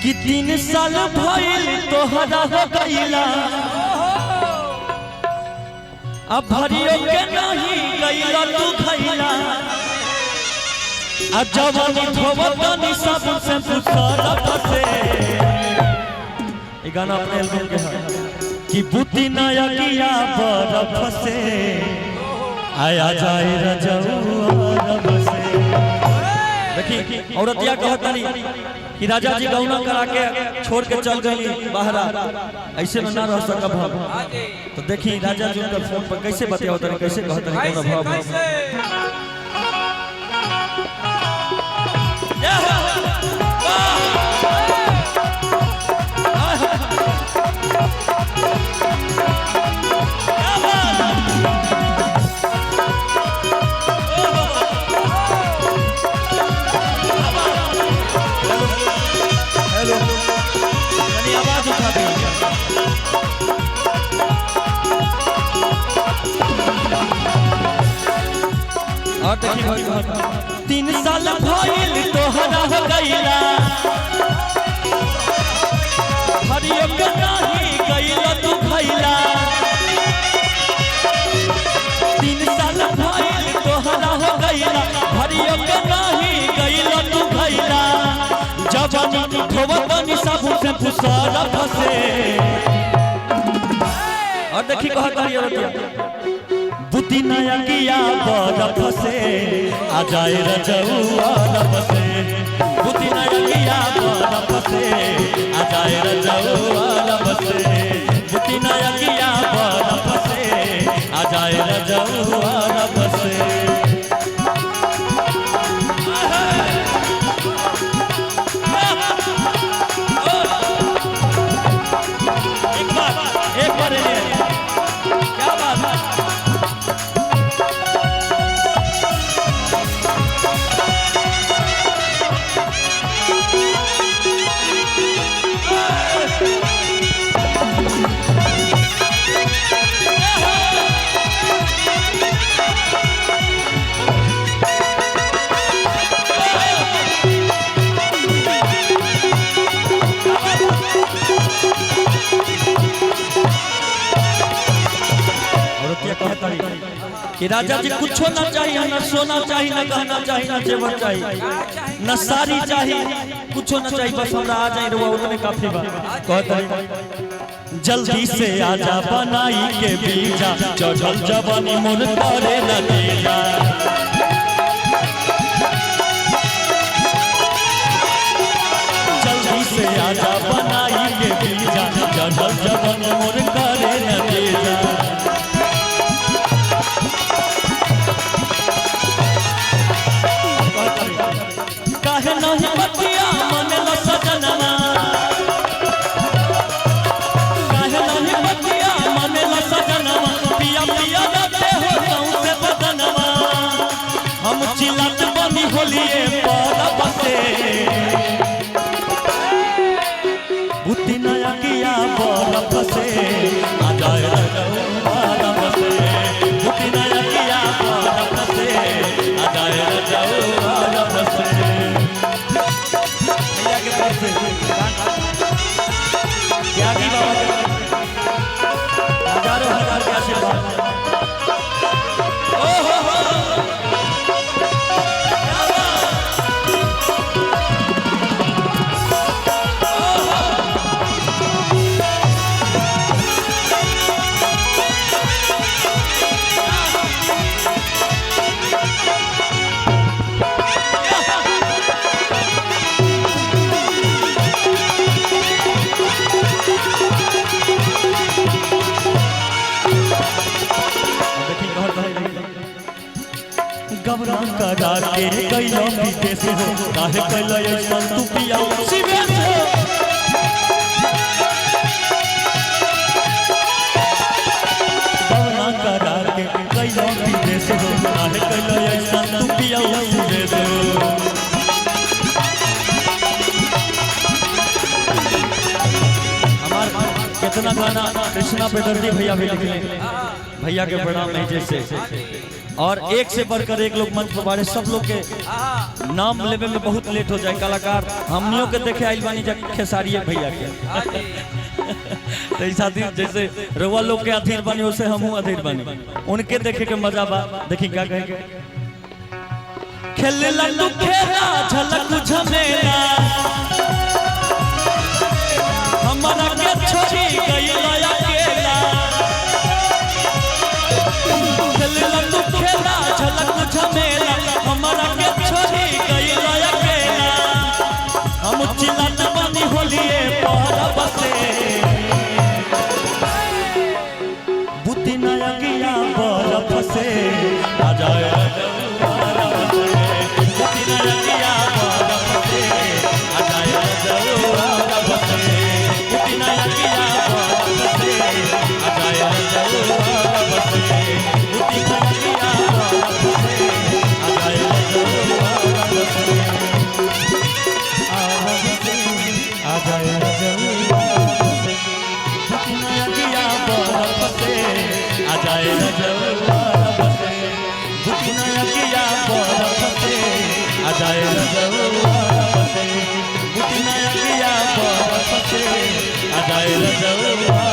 कि 3 साल भइल तोहरा हो गइला अब भरियो के नहीं गइला तू खइला आ जवानी धोवतनी सब से पुछरत से ई गाना अपने एल्बम के है कि बुद्धि नया किया बरफ से आया जाए रजऊ रब से। देखी औरतिया कहतनी कि राजा जी गौना करा के छोड़ के चल गई बाहर, ऐसे में ना रह सकब हम। तो देखी राजा जी उनका फोन पर कैसे बताओ तनी, कैसे कहतनी कौन भाव आवाज उठा दी। और देखिए 3 साल भइल तोहरा हो गइला हरियो के नहीं गइला तू खइला। 3 साल भइल तोहरा हो गइला हरियो के नहीं गइला तू खइला। जवानी धोवतनी सब से पुछरत से। और देखी कहतनी औरतिया बुद्धि नया किया बरफ से आ जाए रजऊ रब से। बुद्धि नया किया बरफ से आ जाए रजऊ रब से। बुद्धि नया किया बरफ से आ जाए रजऊ रब से। एक बार क्या बात है। कि राजा जी कुछ ना चाहिए, ना सोना चाहिए, ना गहना चाहिए, ना जेवर चाहिए, ना साड़ी चाहिए, कुछ ना चाहिए, बस हमरा आ जाए रुआ उतने काफी बा। कहता जल्दी से आजा बनाई के बीजा चढ़ल जवानी मोर करे न देजा। जल्दी से आजा बनाई के बीजा चढ़ल जवानी मोर करे न देजा। काहे नहीं बतिया मनला सजनवा, काहे नहीं बतिया मनला सजनवा। पिया पिया जाते हो गाँव से बदनवा हम चिल्लात बनी होलिए परब से। बुद्धि नया किया बरफ से आ जाए रजऊ रब से। बुद्धि नया किया बरफ से आ जाए रजऊ रब से। त्यागी बाबा हजारों हजार के आशीर्वाद। गबरा करा के कैलो विदेश हो काहे कैलो ऐसा तू पिया शिवेश हो। गबरा करा के कैलो विदेश हो काहे कैलो ऐसा तू पिया शिवेश हो। हमार कितना गाना कृष्णा बेदर्दी भैया भी लिखे, भैया के प्रणाम नहीं जैसे और एक से बढ़कर एक लोग मंच पर बारे सब लोग के नाम लेवे में बहुत लेट हो जाए। कलाकार हमनियों के देखे आइल बानी जा खेसारिये भैया के तो इस आदि जैसे रवा लोग के अधीर बनी वैसे हमहू अधीर बनी, उनके देखे के मजा बा। देखी क्या कहे खेलला तू खेला झलक झमेला हमारा के छोड़ी गइला अकेला। खेलला तू खेला झलक झमेला हमारा के छोड़ी गइला अकेला। हम चिल्लात बनी होलिए परब से बुद्धि नया गिया बरफ से आ जाए I